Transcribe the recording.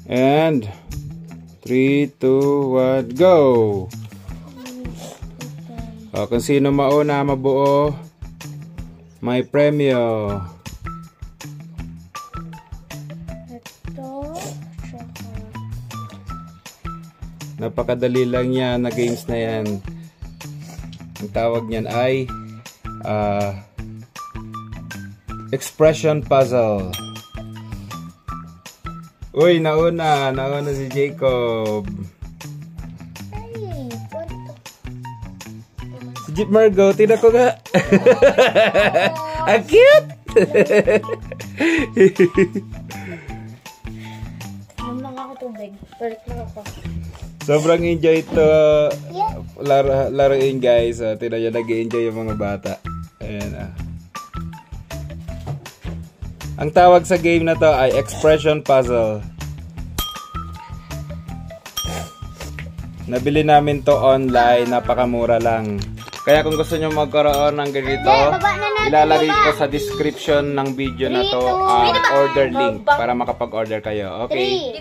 And 3, 2, 1, go! O, kung sino mauna mabuo, may premyo. Napakadali lang yan na games na yan. Ang tawag niyan ay expression puzzle. Uy, nauna si Jacob. Si Jeep Margo, tina ko nga. Ang cute! Namang ako tubig. Balik lang ako. Sobrang enjoy ito laruin guys. Tina nyo, nag-enjoy yung mga bata. Ayan. Ang tawag sa game na to ay expression puzzle. Nabili namin to online, napakamura lang. Kaya kung gusto nyo magkaroon ng ganito, ilalagay ko sa description ng video na to ang order link para makapag-order kayo. Okay?